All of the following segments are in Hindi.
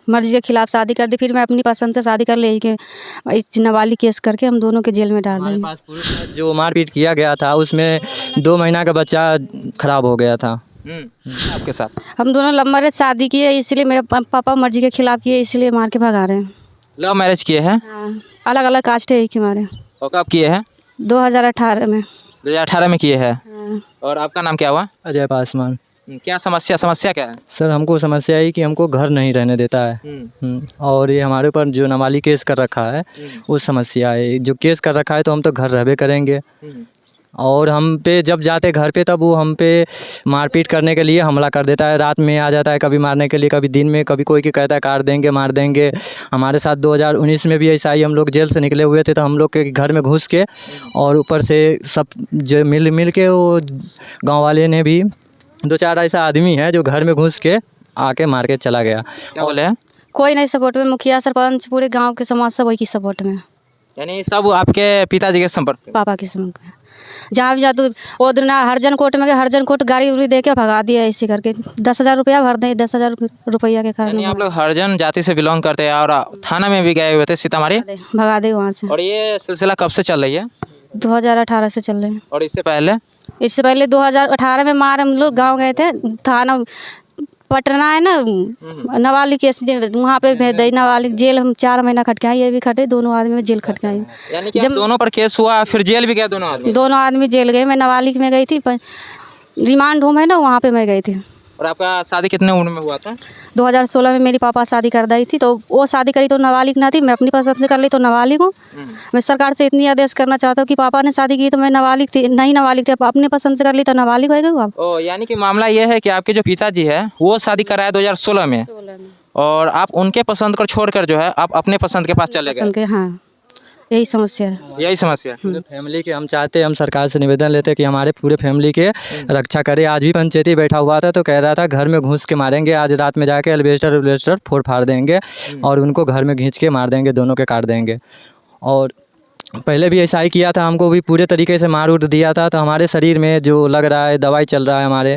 मर्जी के खिलाफ शादी कर दी, फिर मैं अपनी पसंद से शादी कर ली कि इस नाबालिग केस करके हम दोनों के जेल में डाल देंगे। पास पुरुष था, जो मारपीट किया गया था उसमें 2 महीना का बच्चा खराब हो गया था। आपके साथ हम दोनों लव मैरिज शादी किए, इसलिए मेरे पापा मर्जी के खिलाफ किए, इसलिए मार के भगा रहे हैं। लव मैरिज किए हैं? हाँ, अलग अलग कास्ट है एक ही हमारे। और कब किए हैं? 2018 में। 2018 में किए हैं। हाँ। और आपका नाम क्या हुआ? अजय पासवान। क्या समस्या क्या है? सर हमको समस्या है कि हमको घर नहीं रहने देता है। और ये हमारे ऊपर जो नाबालिग केस कर रखा है वो समस्या है। जो केस कर रखा है तो हम तो घर रहबे करेंगे, और हम पे जब जाते घर पे तब वो हम पे मारपीट करने के लिए हमला कर देता है। रात में आ जाता है, कभी मारने के लिए, कभी दिन में, कभी कोई की कहता है काट देंगे मार देंगे। हमारे साथ 2019 में भी ऐसा ही, हम लोग जेल से निकले हुए थे तो हम लोग के घर में घुस के और ऊपर से सब जो मिल के वो गाँव वाले ने भी 2-4 ऐसा आदमी है जो घर में घुस के आके मार के चला गया। क्या बोले हैं? कोई नहीं सपोर्ट में, मुखिया सरपंच पूरे गांव के समाज सब वही की सपोर्ट में। यानी सब आपके पिताजी के संपर्क में? पापा की सपोर्ट में। जहाँ भी जाते वो दिन हरजन कोर्ट में गए, हरजन कोर्ट गाड़ी उड़ी दे के भगा दिया ऐसे करके। 10,000 रुपया भर दें, 10,000 रुपया के कारण यानी आप लोग हरिजन जाति से बिलोंग करते हैं और थाना में भी गए हुए थे सीतामढ़ी? भगा दे वहाँ से। और ये सिलसिला कब से चल रही है? 2018 से चल रहे हैं। और इससे पहले? इससे पहले 2018 में मार हम लोग गाँव गए थे, थाना पटना है ना, नाबालिग केस वहाँ पे भेज दी। नाबालिग जेल हम 4 महीना खटकाए, ये भी खटे, दोनों आदमी में जेल खटकाए। यानी कि दोनों पर केस हुआ, फिर जेल भी गए दोनों आदमी? दोनों आदमी जेल गए। मैं नाबालिग में गई थी, रिमांड होम है ना, वहाँ पे मैं गई थी। और आपका शादी कितने उम्र में हुआ था? 2016 में मेरी पापा शादी कर दी थी, तो वो शादी करी तो नाबालिग ना थी, मैं अपनी पसंद से कर ली तो नाबालिग हूँ। मैं सरकार से इतनी आदेश करना चाहता हूँ कि पापा ने शादी की तो मैं नाबालिग थी, नहीं नाबालिग थी, अपनी पसंद से कर ली तो नाबालिग हो गए आप। ओ, यानी कि मामला ये है कि आपके जो पिताजी है वो शादी कराया 2016 में, और आप उनके पसंद को छोड़कर जो है आप अपने पसंद के पास चले गए। हाँ, यही समस्या है। यही समस्या है। पूरे फैमिली के हम चाहते हैं, हम सरकार से निवेदन लेते हैं कि हमारे पूरे फैमिली के रक्षा करे। आज भी पंचायती बैठा हुआ था तो कह रहा था घर में घुस के मारेंगे, आज रात में जाके एल्वेस्टर फोड़ फाड़ देंगे और उनको घर में खींच के मार देंगे, दोनों के काट देंगे। और पहले भी ऐसा ही किया था, हमको भी पूरे तरीके से मार उड़ दिया था। तो हमारे शरीर में जो लग रहा है दवाई चल रहा है, हमारे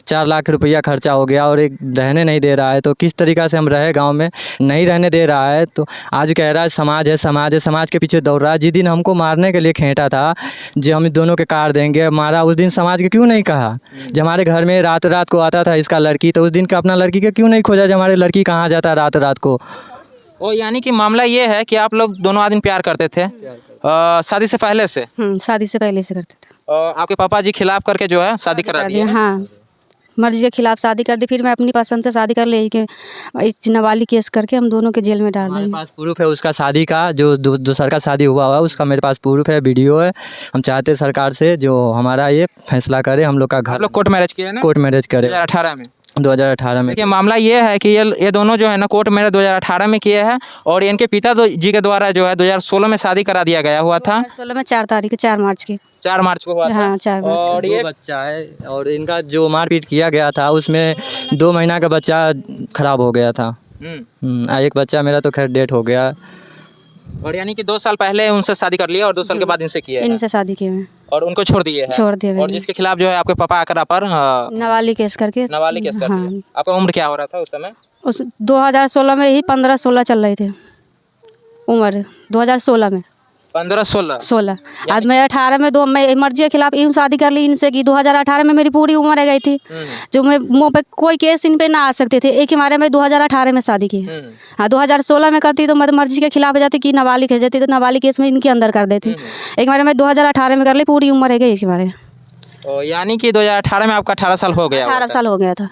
4 लाख रुपया खर्चा हो गया और एक रहने नहीं दे रहा है। तो किस तरीक़ा से हम रहे, गांव में नहीं रहने दे रहा है। तो आज कह रहा है समाज है, समाज है, समाज के पीछे दौड़ रहा है। जिस दिन हमको मारने के लिए खींचा था, जो हम दोनों के काट देंगे मारा, उस दिन समाज के क्यों नहीं कहा? जब हमारे घर में रात रात को आता था इसका लड़की, तो उस दिन का अपना लड़की के क्यों नहीं खोजा? जब हमारे लड़की कहाँ जाता रात रात को? ओ, यानी कि मामला ये है कि आप लोग दोनों आदमी प्यार करते थे शादी से पहले से? शादी से पहले से करते थे। आपके पापा जी खिलाफ करके जो है शादी करा दी? हाँ, मर्जी के खिलाफ शादी कर दी, फिर मैं अपनी पसंद से शादी कर ली कि इस नाबालिग केस करके हम दोनों के जेल में डाल हमारे देंगे। पास प्रूफ है उसका शादी का, जो दूसर का शादी हुआ है उसका मेरे पास प्रूफ है, वीडियो है। हम चाहते हैं सरकार से जो हमारा ये फैसला करे, हम लोग का घर। आप लोग कोर्ट मैरिज किए ना? कोर्ट मैरिज करे 2018 में। 2018 में। देखिए मामला ये है कि ये दोनों जो है ना कोर्ट मैरिज 2018 में किए हैं, और इनके पिता जी के द्वारा जो है 2016 में शादी करा दिया गया हुआ था। 2016 में 4 तारीख, 4 मार्च की। 4 मार्च को हुआ था। हाँ, 4 मार्च। और ये बच्चा है, और इनका जो मारपीट किया गया था उसमें 2 महीना का बच्चा खराब हो गया था। एक बच्चा मेरा तो खैर डेथ हो गया। और यानी कि 2 साल पहले उनसे शादी कर लिया और 2 साल के बाद इनसे किया है। इनसे शादी की मैं। और उनको छोड़ दिए है। छोड़ दिए और मैंने। जिसके खिलाफ जो है आपके पापा आकर पर नाबालिग केस करके। नाबालिग केस कर दिया। आपका उम्र क्या हो रहा था उस समय? उस 2016 में ही 15-16 चल रही थी उम्र। 2016 में 15-16। आज मैं 18 में मैं मर्जी के खिलाफ यूँ शादी कर ली इनसे कि 2018 में मेरी पूरी उम्र रह गई थी, जो मैं मुँह पे कोई केस इन पे ना आ सकते थे। एक हमारे में 2018 में शादी की। हाँ, 2016 में करती तो मैं मर्जी के खिलाफ जाती कि नाबालिग है जाती, तो नाबालिग केस में इनके अंदर कर देती। एक हमारे में 2018 में कर ली, पूरी उम्र रह गई एक हमारे। यानी कि 2018 में आपका 18 साल हो गया? 18 साल हो गया था।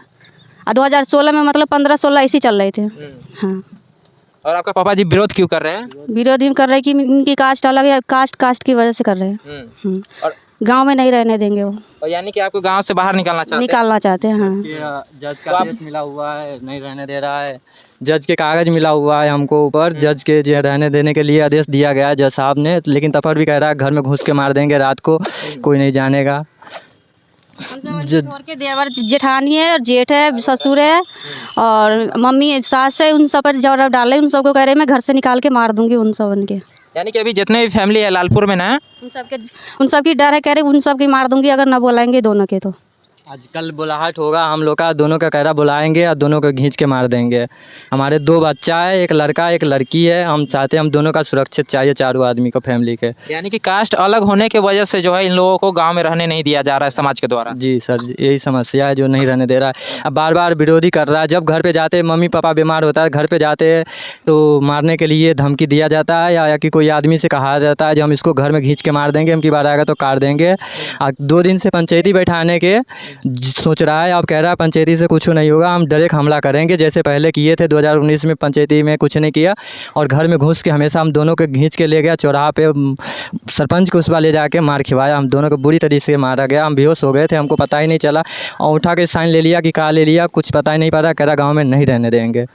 2016 में मतलब 15-16 ऐसे चल रहे थे। हाँ। और आपका पापा जी विरोध क्यों कर रहे हैं? विरोध यूँ कर रहे हैं कि इनकी कास्ट अलग है, कास्ट की वजह से कर रहे हैं। और गांव में नहीं रहने देंगे वो। और यानी कि आपको गांव से बाहर निकालना चाहते हैं? हाँ। जज का केस मिला हुआ है, नहीं रहने दे रहा है। जज के कागज़ मिला हुआ है हमको ऊपर, जज के जो रहने देने के लिए आदेश दिया गया है जज साहब ने, लेकिन तफर भी कह रहा है घर में घुस के मार देंगे रात को, कोई नहीं जानेगा। के देवर जेठानी है, जेठ है, ससुर है और मम्मी सास है, उन सब पर जबरदस्त डाले। उन सबको कह रहे मैं घर से निकाल के मार दूंगी उन सब उनके। यानी कि अभी जितने भी फैमिली है लालपुर में ना, उन सबकी डर है, कह रहे उन सब की मार दूंगी अगर ना बुलाएंगे दोनों के तो। आज कल बुलाहट होगा हम लोग का, दोनों का कहरा बुलाएंगे और दोनों को खींच के मार देंगे। हमारे 2 बच्चा है, एक लड़का एक लड़की है। हम चाहते हैं हम दोनों का सुरक्षित चाहिए, चारों आदमी को, फैमिली के। यानी कि कास्ट अलग होने की वजह से जो है इन लोगों को गांव में रहने नहीं दिया जा रहा है समाज के द्वारा। जी सर जी, यही समस्या है जो नहीं रहने दे रहा है। अब बार बार विरोधी कर रहा है। जब घर पे जाते मम्मी पापा बीमार होता है, घर पे जाते तो मारने के लिए धमकी दिया जाता है या कि कोई आदमी से कहा जाता है जो हम इसको घर में खींच के मार देंगे, हम की बार आएगा तो काट देंगे। 2 दिन से पंचायती बैठाने के सोच रहा है। अब कह रहा है पंचायती से कुछ नहीं होगा, हम डायरेक्ट हमला करेंगे जैसे पहले किए थे 2019 में। पंचायती में कुछ नहीं किया और घर में घुस के हमेशा हम दोनों को खींच के ले गया चौराहा पे। सरपंच को उस बार ले जाके मार खिलवाया, हम दोनों को बुरी तरीके से मारा गया। हम बेहोश हो गए थे, हमको पता ही नहीं चला और उठा के साइन ले लिया कि कहाँ ले लिया, कुछ पता ही नहीं पड़ा। कह रहा गाँव में नहीं रहने देंगे।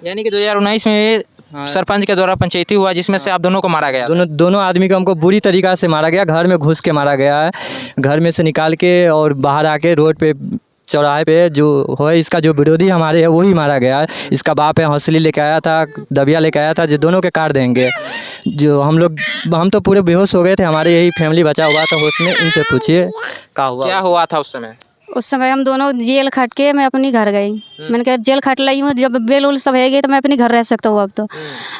यानी कि 2019 में सरपंच के द्वारा पंचायती हुआ जिसमें से आप दोनों को मारा गया। दोनों आदमी को हमको बुरी तरीक़ा से मारा गया, घर में घुस के मारा गया है। घर में से निकाल के और बाहर आके रोड पे चौराहे पे जो है इसका जो विरोधी हमारे है वही मारा गया है। इसका बाप है हौसली लेके आया था, दबिया लेके आया था जो दोनों के काट देंगे। जो हम तो पूरे बेहोश हो गए थे, हमारे यही फैमिली बचा हुआ था होश में। इनसे पूछिए क्या हुआ था उस समय। उस समय हम दोनों जेल खट के मैं अपनी घर गई। मैंने कहा जेल खट ली हूँ, जब बेल उल सब है गई तो मैं अपनी घर रह सकता हूँ। अब तो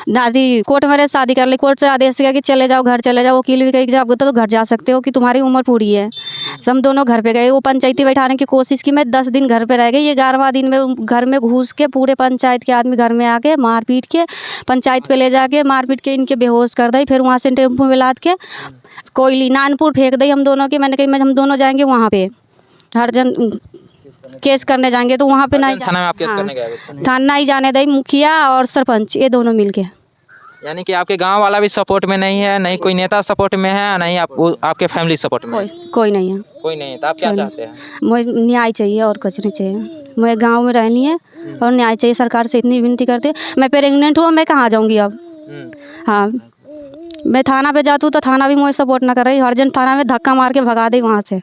दादी कोर्ट में शादी कर ली, कोर्ट से आदेश किया कि चले जाओ घर चले जाओ। वकील भी कही कि जब तो घर जा सकते हो कि तुम्हारी उम्र पूरी है। हम दोनों घर पे गए, वो पंचायती बैठाने की कोशिश की। मैं 10 दिन घर पे रह गई। 11वां दिन में घर में घुस के पूरे पंचायत के आदमी घर में आके मार पीट के पंचायत पे ले जाके मार पीट के इनके बेहोश कर दी। फिर वहाँ से टेम्पो में लाद के कोयली नानपुर फेंक दी हम दोनों के। मैंने कही हम दोनों जाएंगे वहाँ पे हर जन केस करने जाएंगे तो वहाँ पे नहीं थाना में आप केस करने गए थे? थाना नहीं जाने दी। मुखिया और सरपंच ये दोनों मिलके। यानी कि आपके गांव वाला भी सपोर्ट में नहीं है, नहीं कोई नेता सपोर्ट में है, नहीं आपके फैमिली सपोर्ट में? कोई नहीं है। कोई नहीं है। तो आप क्या चाहते हैं? मुझे न्याय चाहिए और कुछ नहीं चाहिए। मुझे गांव में रहनी है और न्याय चाहिए। सरकार से इतनी विनती करते। मैं प्रेग्नेंट हूँ, मैं कहाँ जाऊँगी अब। हाँ, मैं थाना पे जाती हूँ तो थाना भी मुझे सपोर्ट ना कर रही। हर जन थाना में धक्का मार के भगा दे वहाँ से।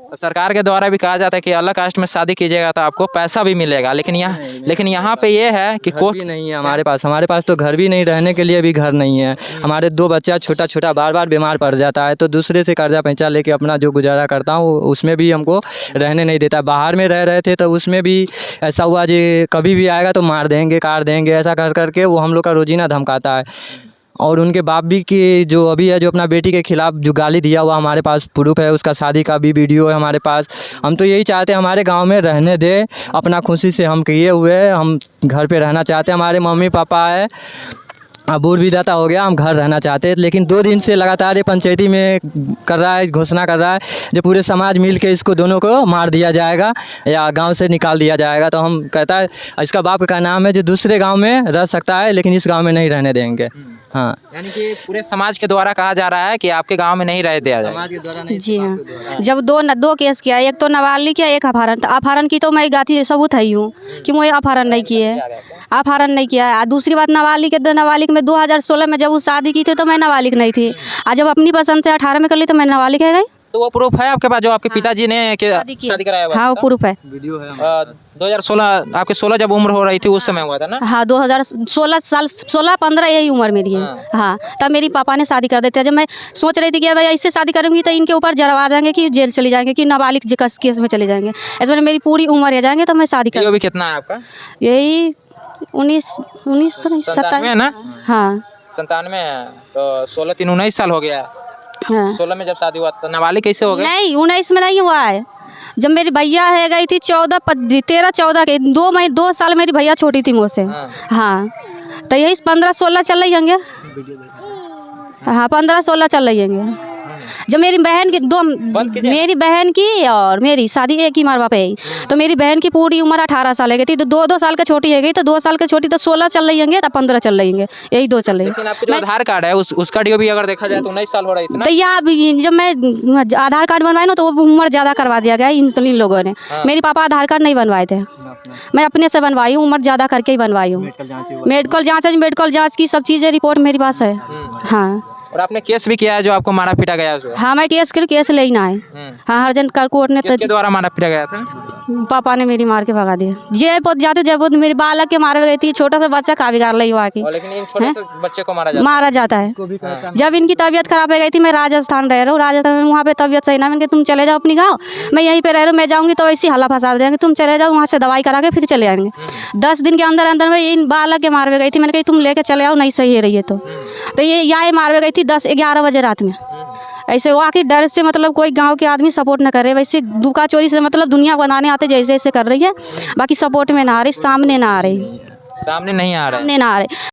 तो सरकार के द्वारा भी कहा जाता है कि अलग कास्ट में शादी कीजिएगा तो आपको पैसा भी मिलेगा, लेकिन यहाँ पे ये है कि कोर्ट भी नहीं है हमारे पास तो घर भी नहीं, रहने के लिए भी घर नहीं है। हमारे 2 बच्चा छोटा छोटा बार बार बीमार पड़ जाता है तो दूसरे से कर्जा पैंचा लेके अपना जो गुजारा करता हूँ उसमें भी हमको रहने नहीं देता। बाहर में रह रहे थे तो उसमें भी ऐसा हुआ जी कभी भी आएगा तो मार देंगे काट देंगे, ऐसा कर करके वो हम लोग का रोजीना धमकाता है। और उनके बाप भी की जो अभी है जो अपना बेटी के खिलाफ जो गाली दिया हुआ हमारे पास प्रूफ है, उसका शादी का भी वीडियो है हमारे पास। हम तो यही चाहते हैं हमारे गांव में रहने दे, अपना खुशी से हम किए हुए हम घर पे रहना चाहते हैं। हमारे मम्मी पापा है, अब विदाता हो गया, हम घर रहना चाहते हैं। लेकिन 2 दिन से लगातार ये पंचायती में कर रहा है, घोषणा कर रहा है जो पूरे समाज मिल के इसको दोनों को मार दिया जाएगा या गांव से निकाल दिया जाएगा। तो हम कहता है इसका बाप का नाम है जो दूसरे गांव में रह सकता है लेकिन इस गांव में नहीं रहने देंगे। हाँ, यानी कि पूरे समाज के द्वारा कहा जा रहा है कि आपके गांव में नहीं रह दिया जाएगा। समाज के द्वारा नहीं। जी हाँ, जब दो केस किया, एक तो नाबालिग किया, एक अपहरण। तो अपहरण की तो मैं गाथी सबूत है हूँ कि मुझे अपहरण नहीं किए, अपहरण नहीं किया है। दूसरी बात नाबालिग में 2016 में जब वो शादी की थी तो मैं नाबालिग नहीं थी। आज जब अपनी पसंद से 18 में कर ली तो मैं नाबालिग है गई। तो वो प्रूफ है आपके पास जो आपके पिताजी ने शादी कराया हुआ? हाँ, वो प्रूफ है। वीडियो है। 2016 आपके 16 जब उम्र हो रही थी उस समय हुआ था ना? हाँ, 2016 साल 16-15 यही उम्र मेरी है। हाँ, तब मेरी पापा ने शादी कर देते। जब मैं सोच रही थी कि भाई ऐसे शादी करूँगी तो इनके ऊपर जरवा जाएंगे कि जेल चले जाएंगे कि नाबालिग केस में चले जाएंगे। ऐसे मेरी पूरी उम्र रह जाएंगे तो मैं शादी कर। भी कितना है आपका? यही 19 तो नहीं 97 है ना? हाँ, 97 है तो 16 3 19 साल हो गया। हाँ। 16 में जब शादी हुआ तो नाबालिग कैसे हो गए? नहीं, 19 में नहीं हुआ है। जब मेरी भैया है गई थी 13-14 के 2 साल मेरी भैया छोटी थी मुझसे। हाँ, तो यही 15-16 चल रही होंगे। हाँ, 15-16 चल रही होंगे। जब मेरी बहन की और मेरी शादी एक ही माँ बाप है, तो मेरी बहन की पूरी उम्र 18 साल है गई थी। तो 2 साल का छोटी है गई, तो 2 साल के छोटी तो 16 चल रही होंगे, तो 15 चल रही होंगे, यही 2 चल रही है। लेकिन आपके जो आधार कार्ड है उसका डीओ भी अगर देखा जाए तो 19 साल हो रही थी ना? तो यहाँ जब मैं आधार कार्ड बनवाई ना तो वो उम्र ज़्यादा करवा दिया गया इन लोगों ने। मेरे पापा आधार कार्ड नहीं बनवाए थे, मैं अपने से बनवाई हूँ, उम्र ज़्यादा करके ही बनवाई हूँ। मेडिकल जाँच की सब चीज़ें रिपोर्ट मेरे पास है। हाँ, और आपने केस भी किया है जो आपको मारा पीटा गया है जो? हाँ मैं केस लेना है। हाँ हरजन कर कोर्ट ने किसके द्वारा मारा पीटा गया था? पापा ने मेरी मार के भगा दिया। ये बहुत जाते जब वो मेरी बालक के मारे गई थी, छोटा सा बच्चा का बिगाड़ ली हुआ की और लेकिन इन छोटे से बच्चे को मारा जाता है। जब इनकी तबीयत खराब हो गई थी, मैं राजस्थान रह रहा हूँ, राजस्थान में वहाँ पे तबीयत सही ना, मैंने तुम चले जाओ अपनी गाँव, मैं यहीं पे रह रहा हूँ, मैं जाऊँगी तो ऐसी हल्ला फंसा देंगे, तुम चले जाओ वहाँ से दवाई करा के फिर चले आएंगे। 10 दिन के अंदर अंदर में इन बालक के मारवे गई थी। मैंने कही तुम लेके चले आओ, नहीं सही है रही है तो ये यहाँ मारवे गई थी 10-11 बजे रात में। ऐसे वो आखिर डर से मतलब कोई गांव के आदमी सपोर्ट न करे, वैसे दुका चोरी से मतलब दुनिया बनाने आते जैसे ऐसे कर रही है, बाकी सपोर्ट में ना आ रही, सामने ना आ रही, सामने नहीं आ रहा है। सामने ना आ रही।